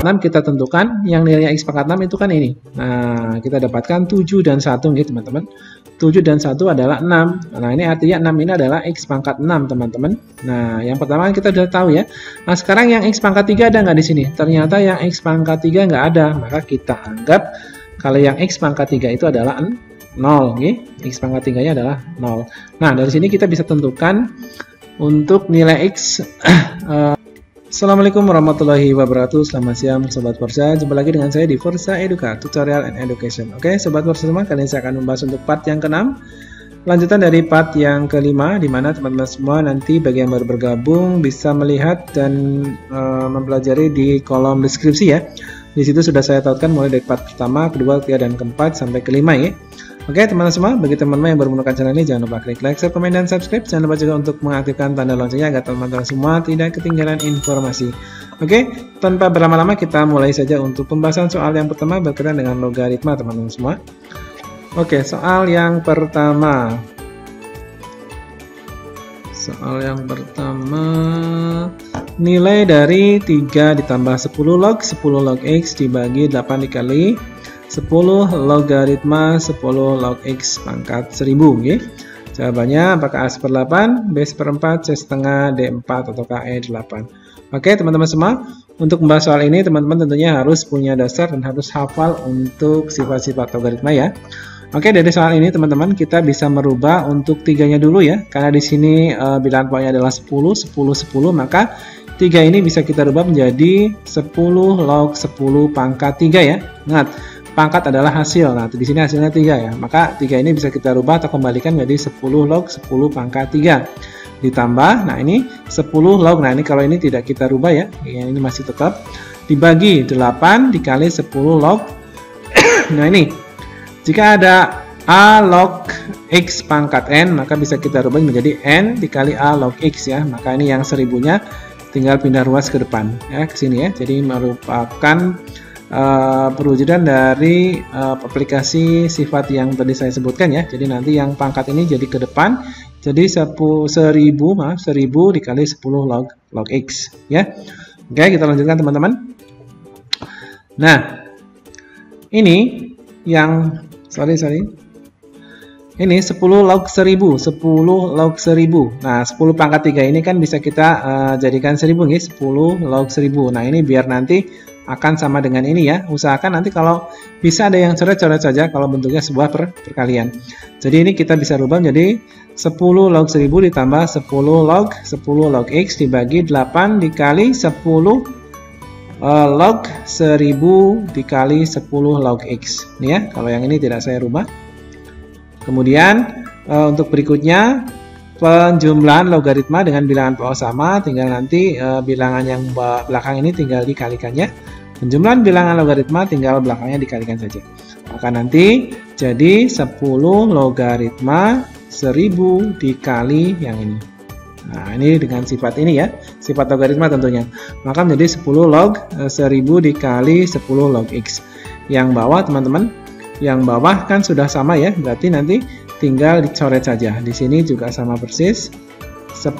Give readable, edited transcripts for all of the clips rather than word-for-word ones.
6 kita tentukan, yang nilainya X pangkat 6 itu kan ini. Nah, kita dapatkan 7 dan 1 gitu teman-teman. 7 dan 1 adalah 6. Nah, ini artinya 6 ini adalah X pangkat 6 teman-teman. Nah, yang pertama kita sudah tahu ya. Nah, sekarang yang X pangkat 3 ada nggak di sini? Ternyata yang X pangkat 3 nggak ada. Maka kita anggap kalau yang X pangkat 3 itu adalah 0. Okay? X pangkat 3-nya adalah 0. Nah, dari sini kita bisa tentukan untuk nilai X. Assalamualaikum warahmatullahi wabarakatuh. Selamat siang Sobat Forza. Jumpa lagi dengan saya di Forza Educa Tutorial and Education. Oke Sobat Forza semua, kali ini saya akan membahas untuk part yang ke-6, lanjutan dari part yang ke-5, di mana teman-teman semua nanti bagi yang baru bergabung bisa melihat dan mempelajari di kolom deskripsi ya. Di situ sudah saya tautkan mulai dari part pertama, kedua, ketiga, dan keempat sampai kelima ya. Oke teman-teman semua, bagi teman-teman yang baru menemukan channel ini, jangan lupa klik like, share, komen, dan subscribe. Jangan lupa juga untuk mengaktifkan tanda loncengnya agar teman-teman semua tidak ketinggalan informasi. Oke, tanpa berlama-lama kita mulai saja untuk pembahasan soal yang pertama berkaitan dengan logaritma teman-teman semua. Oke, soal yang pertama. Nilai dari 3 ditambah 10 log X dibagi 8 dikali 10 logaritma 10 log X pangkat 1000 okay? Jawabannya apakah A per 8, B per 4, C setengah, D 4, ataukah E 8. Oke teman-teman semua, untuk membahas soal ini teman-teman tentunya harus punya dasar dan harus hafal untuk sifat-sifat logaritma ya. Oke, dari soal ini teman-teman kita bisa merubah untuk 3-nya dulu ya. Karena di sini bilangan pokoknya adalah 10, 10, 10, maka 3 ini bisa kita rubah menjadi 10 log 10 pangkat 3 ya. Ingat, pangkat adalah hasil. Nah, di sini hasilnya 3 ya. Maka 3 ini bisa kita rubah atau kembalikan menjadi 10 log 10 pangkat 3. Ditambah, nah ini 10 log. Nah, ini kalau ini tidak kita rubah ya. Ini masih tetap dibagi 8 dikali 10 log. Nah, ini jika ada A log X pangkat N, maka bisa kita rubah menjadi N dikali A log X ya. Maka ini yang 1000-nya tinggal pindah ruas ke depan ya, ke sini ya. Jadi merupakan perwujudan dari aplikasi sifat yang tadi saya sebutkan ya. Jadi nanti yang pangkat ini jadi ke depan, jadi 1000 dikali 10 log X ya. Oke, kita lanjutkan teman-teman. Nah, ini yang ini 10 log 1000, 10 log 1000. Nah, 10 pangkat 3 ini kan bisa kita jadikan 1000 nih, 10 log 1000. Nah, ini biar nanti akan sama dengan ini ya. Usahakan nanti kalau bisa ada yang coret-coret saja kalau bentuknya sebuah perkalian. Jadi ini kita bisa rubah menjadi 10 log 1000 ditambah 10 log X dibagi 8 dikali 10 log 1000 dikali 10 log X. Ini ya, kalau yang ini tidak saya rubah. Kemudian untuk berikutnya penjumlahan logaritma dengan bilangan pokok sama, tinggal nanti bilangan yang belakang ini tinggal dikalikannya. Penjumlahan bilangan logaritma tinggal belakangnya dikalikan saja. Maka nanti jadi 10 logaritma 1000 dikali yang ini. Nah, ini dengan sifat ini ya, sifat logaritma tentunya. Maka menjadi 10 log 1000 dikali 10 log X. Yang bawah teman-teman, yang bawah kan sudah sama ya, berarti nanti tinggal dicoret saja. Di sini juga sama persis. 10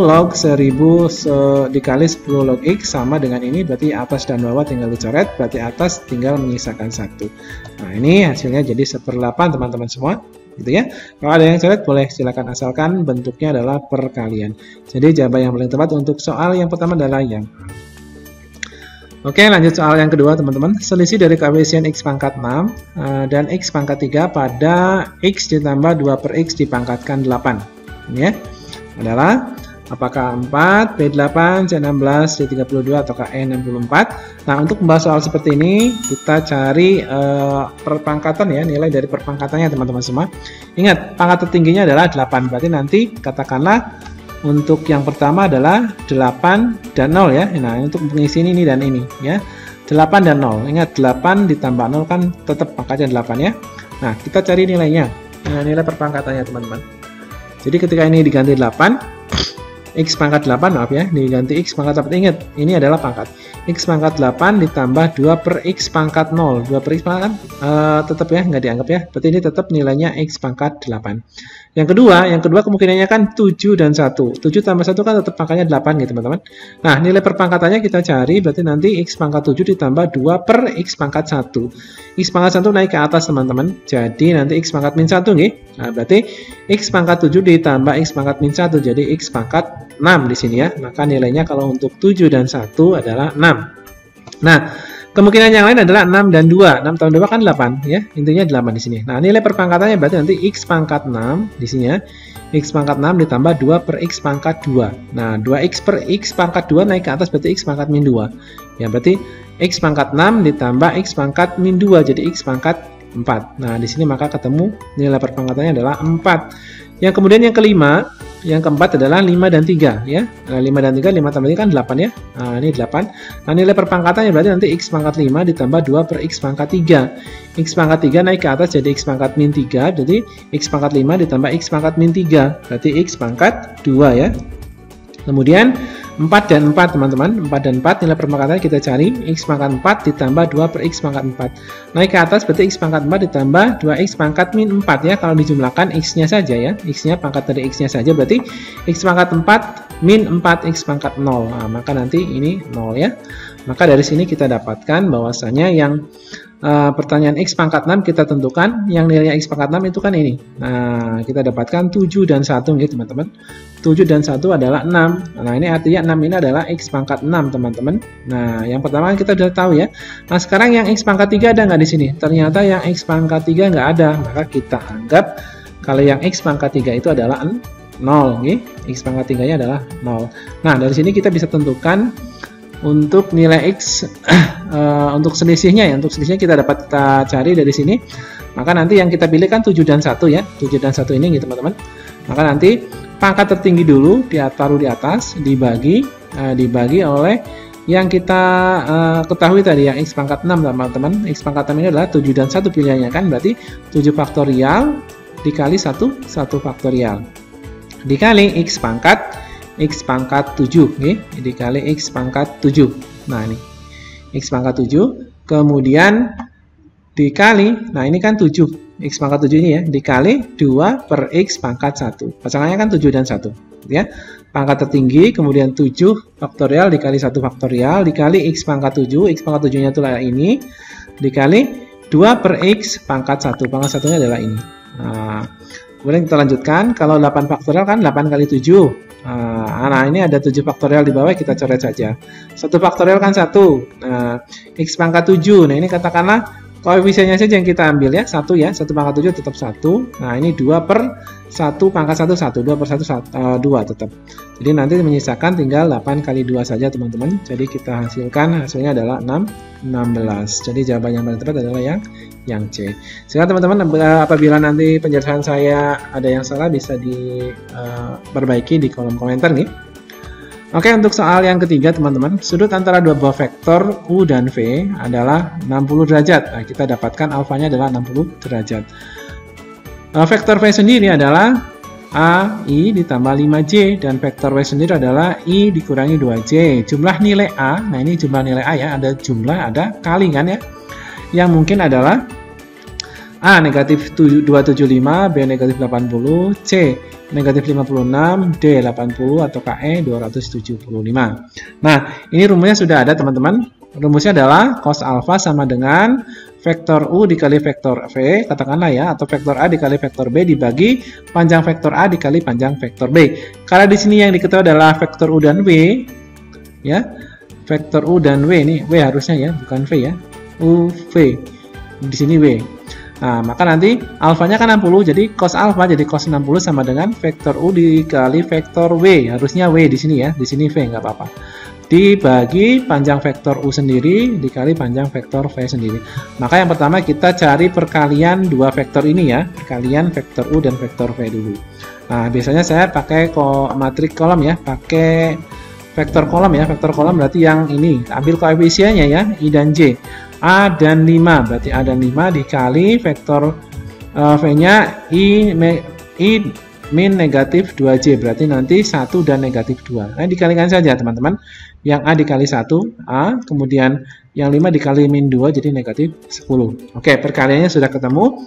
log 1000 dikali 10 log X sama dengan ini, berarti atas dan bawah tinggal dicoret, berarti atas tinggal menyisakan 1. Nah, ini hasilnya jadi 1/8 teman-teman semua. Gitu ya. Kalau ada yang coret boleh silakan, asalkan bentuknya adalah perkalian. Jadi jawaban yang paling tepat untuk soal yang pertama adalah yang A. Oke, lanjut soal yang kedua teman-teman. Selisih dari koefisien X pangkat 6 dan X pangkat 3 pada X ditambah 2 per X dipangkatkan 8. Ini ya, adalah apakah 4, B8, C16, D32, ataukah E64. Nah, untuk membahas soal seperti ini, kita cari perpangkatan ya, nilai dari perpangkatannya teman-teman semua. Ingat, pangkat tertingginya adalah 8, berarti nanti katakanlah untuk yang pertama adalah 8 dan 0 ya. Nah, untuk mengisi ini dan ini ya. 8 dan 0. Ingat, 8 ditambah 0 kan tetap pangkatnya 8 ya. Nah, kita cari nilainya. Nah, nilai perpangkatannya teman-teman. Jadi ketika ini diganti 8, X pangkat 8, maaf ya, diganti X pangkat 8. Ingat, ini adalah pangkat. X pangkat 8 ditambah 2 per X pangkat 0. 2 per X pangkat tetap ya, nggak dianggap ya. Berarti ini tetap nilainya X pangkat 8. Yang kedua kemungkinannya kan 7 dan 1. 7 tambah 1 kan tetap pangkatnya 8 gitu teman-teman. Nah, nilai perpangkatannya kita cari, berarti nanti X pangkat 7 ditambah 2 per X pangkat 1. X pangkat 1 naik ke atas teman-teman. Jadi nanti X pangkat min 1 nih. Nah, berarti X pangkat 7 ditambah X pangkat min 1, jadi X pangkat 6 di sini ya. Maka nilainya kalau untuk 7 dan 1 adalah 6. Nah, kemungkinan yang lain adalah 6 dan 2. 6 tambah 2 kan 8 ya. Intinya 8 di sini. Nah, nilai perpangkatannya berarti nanti X pangkat 6 di sini ya. X pangkat 6 ditambah 2 per X pangkat 2. Nah, 2X per X pangkat 2 naik ke atas berarti X pangkat min 2. Ya, berarti X pangkat 6 ditambah X pangkat min 2 jadi X pangkat 4. Nah, di sini maka ketemu nilai perpangkatannya adalah 4. Yang kemudian yang kelima, yang keempat adalah 5 dan 3 ya. Nah, 5 dan 3, 5 tambah 3 kan 8 ya. Nah, ini 8. Nah, nilai perpangkatannya berarti nanti X pangkat 5 ditambah 2 per X pangkat 3. X pangkat 3 naik ke atas jadi X pangkat min 3. Jadi X pangkat 5 ditambah X pangkat min 3. Berarti X pangkat 2 ya. Kemudian 4 dan 4 teman-teman, 4 dan 4 nilai perpangkatannya kita cari, X pangkat 4 ditambah 2 per X pangkat 4. Naik ke atas berarti X pangkat 4 ditambah 2X pangkat min 4 ya, kalau dijumlahkan X-nya saja ya, X-nya pangkat dari X-nya saja berarti X pangkat 4 min 4X pangkat 0. Nah, maka nanti ini 0 ya. Maka dari sini kita dapatkan bahwasanya yang pertanyaan X pangkat 6 kita tentukan, yang nilainya X pangkat 6 itu kan ini. Nah, kita dapatkan 7 dan 1 gitu teman-teman. 7 dan 1 adalah 6. Nah, ini artinya 6 ini adalah X pangkat 6 teman-teman. Nah, yang pertama kita sudah tahu ya. Nah, sekarang yang X pangkat 3 ada nggak di sini? Ternyata yang X pangkat 3 nggak ada. Maka kita anggap kalau yang X pangkat 3 itu adalah 0. Nih. X pangkat 3-nya adalah 0. Nah, dari sini kita bisa tentukan untuk nilai X untuk selisihnya ya, untuk selisihnya kita dapat kita cari dari sini. Maka nanti yang kita pilih kan 7 dan 1 ya, 7 dan 1 ini gitu teman-teman. Maka nanti pangkat tertinggi dulu taruh di atas, dibagi oleh yang kita ketahui tadi yang X pangkat 6 teman-teman. X pangkat 6 ini adalah 7 dan 1 pilihannya kan, berarti 7 faktorial dikali 1 faktorial dikali X pangkat 7 nih, dikali X pangkat 7. Nah, ini X pangkat 7 kemudian dikali, nah ini kan 7 X pangkat 7 ini ya, dikali 2 per X pangkat 1. Pasangannya kan 7 dan 1 ya. Pangkat tertinggi kemudian 7 faktorial dikali 1 faktorial dikali X pangkat 7. X pangkat 7 nya itulah ini dikali 2 per X pangkat 1. Pangkat 1 nya adalah ini. Nah, kemudian kita lanjutkan, kalau 8 faktorial kan 8 kali 7. Nah, ini ada 7 faktorial di bawah, kita coret saja. 1 faktorial kan 1. Nah, X pangkat 7. Nah, ini katakanlah koefisiennya saja yang kita ambil ya. 1 ya. 1 pangkat 7 tetap 1. Nah, ini 2 per 1 pangkat 1, 1. 2 per 1, 2 tetap. Jadi nanti menyisakan tinggal 8 kali 2 saja teman-teman. Jadi kita hasilnya adalah 16. Jadi jawaban yang paling tepat adalah yang C. Sehingga teman-teman apabila nanti penjelasan saya ada yang salah bisa diperbaiki di kolom komentar nih. Oke, untuk soal yang ketiga teman-teman, sudut antara dua buah vektor U dan V adalah 60 derajat. Nah, kita dapatkan alfanya adalah 60 derajat. Vektor V sendiri adalah AI ditambah 5J dan vektor W sendiri adalah I dikurangi 2J. Jumlah nilai A, nah ini jumlah nilai A ya, ada jumlah, ada kali kan ya. Yang mungkin adalah A negatif 275, B negatif 80, C negatif 56, D 80, atau KE 275. Nah, ini rumusnya sudah ada teman-teman. Rumusnya adalah cos alfa sama dengan vektor U dikali vektor V, katakanlah ya, atau vektor A dikali vektor B dibagi panjang vektor A dikali panjang vektor B. Karena di sini yang diketahui adalah vektor U dan W, ya, vektor U dan W ini W harusnya ya, bukan V ya, U V, di sini W. Nah, maka nanti alfanya kan 60, jadi cos alfa jadi cos 60 sama dengan vektor U dikali vektor W, harusnya W di sini ya, di sini V nggak apa-apa. Dibagi panjang vektor U sendiri dikali panjang vektor V sendiri. Maka yang pertama kita cari perkalian dua vektor ini ya, perkalian vektor U dan vektor V dulu. Nah, biasanya saya pakai matrik kolom ya, pakai vektor kolom ya, vektor kolom berarti yang ini, ambil koefisiennya ya, I dan J. A dan 5, berarti A dan 5 dikali vektor V-nya I min negatif 2J, berarti nanti 1 dan negatif 2. Nah, dikalikan saja teman-teman. Yang A dikali 1, A, kemudian yang 5 dikali min 2, jadi negatif 10. Oke, perkaliannya sudah ketemu.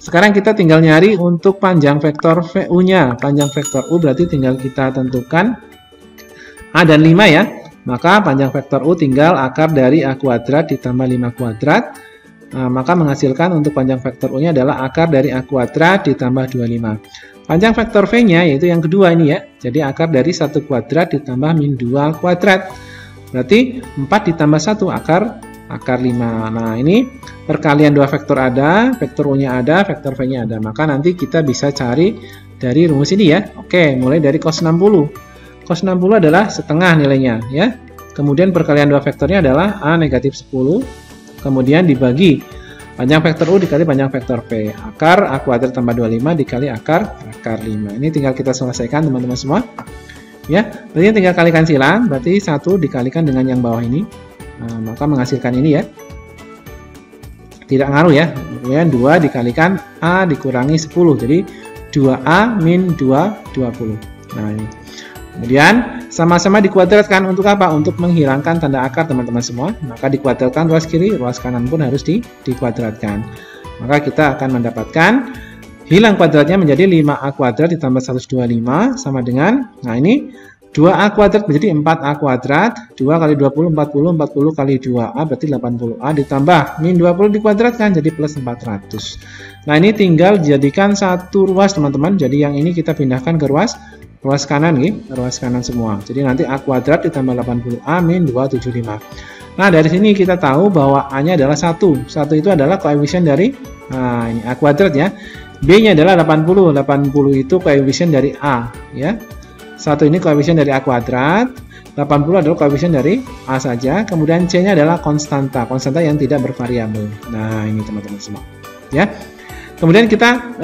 Sekarang kita tinggal nyari untuk panjang vektor VU-nya. Panjang vektor U berarti tinggal kita tentukan A dan 5 ya. Maka panjang vektor U tinggal akar dari A kuadrat ditambah 5 kuadrat. Nah, maka menghasilkan untuk panjang vektor U-nya adalah akar dari A kuadrat ditambah 25. Panjang vektor V-nya yaitu yang kedua ini ya. Jadi akar dari 1 kuadrat ditambah min 2 kuadrat. Berarti 4 ditambah 1 akar 5. Nah, ini perkalian dua vektor ada, vektor U-nya ada, vektor V-nya ada. Maka nanti kita bisa cari dari rumus ini ya. Oke, mulai dari cos 60. Cos 60 adalah setengah nilainya ya. Kemudian perkalian dua vektornya adalah A negatif 10. Kemudian dibagi panjang vektor U dikali panjang vektor V. Akar A kuadrat tambah 25 dikali akar 5. Ini tinggal kita selesaikan teman-teman semua. Ya, berarti tinggal kalikan silang, berarti 1 dikalikan dengan yang bawah ini. Nah, maka menghasilkan ini ya. Tidak ngaruh ya. Kemudian 2 dikalikan A dikurangi 10. Jadi 2A min 2, 20. Nah, ini. Kemudian sama-sama dikuadratkan untuk apa? Untuk menghilangkan tanda akar teman-teman semua. Maka dikuadratkan ruas kiri, ruas kanan pun harus dikuadratkan. Maka kita akan mendapatkan hilang kuadratnya menjadi 5A kuadrat ditambah 125 sama dengan, nah ini 2A kuadrat menjadi 4A kuadrat. 2 kali 20, 40, 40 kali 2A berarti 80A ditambah min 20 dikuadratkan jadi plus 400. Nah, ini tinggal jadikan satu ruas teman-teman. Jadi yang ini kita pindahkan ke ruas kanan nih, ruas kanan semua. Jadi nanti A kuadrat ditambah 80A min 275. Nah, dari sini kita tahu bahwa A-nya adalah 1. 1 itu adalah koefisien dari, nah ini A kuadrat ya. B-nya adalah 80. 80 itu koefisien dari A ya. 1 ini koefisien dari A kuadrat. 80 adalah koefisien dari A saja. Kemudian C-nya adalah konstanta. Konstanta yang tidak bervariabel. Nah, ini teman-teman semua. Ya. Kemudian kita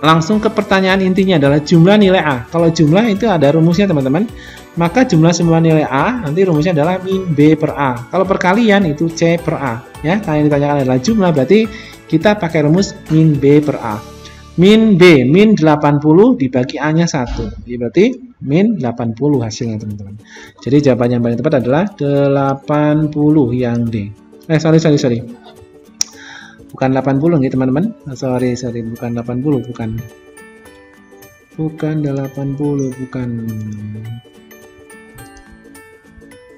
langsung ke pertanyaan intinya adalah jumlah nilai A. Kalau jumlah itu ada rumusnya teman-teman. Maka jumlah semua nilai A nanti rumusnya adalah min B per A. Kalau perkalian itu C per A. Ya, kalau yang ditanyakan adalah jumlah berarti kita pakai rumus min B per A. Min B, min 80 dibagi A-nya 1. Jadi berarti min 80 hasilnya teman-teman. Jadi jawaban yang paling tepat adalah 80 yang D. Sorry. Bukan 80 nih teman-teman. Sorry, bukan 80, bukan 80, bukan.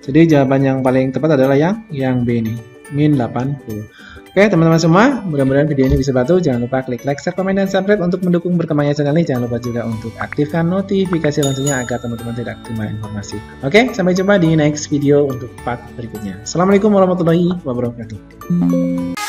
Jadi jawaban yang paling tepat adalah yang B nih, min 80. Oke teman-teman semua, mudah-mudahan video ini bisa bantu. Jangan lupa klik like, share, komen, dan subscribe untuk mendukung berkembangnya channel ini. Jangan lupa juga untuk aktifkan notifikasi loncengnya agar teman-teman tidak ketinggalan informasi. Oke, sampai jumpa di next video untuk part berikutnya. Assalamualaikum warahmatullahi wabarakatuh.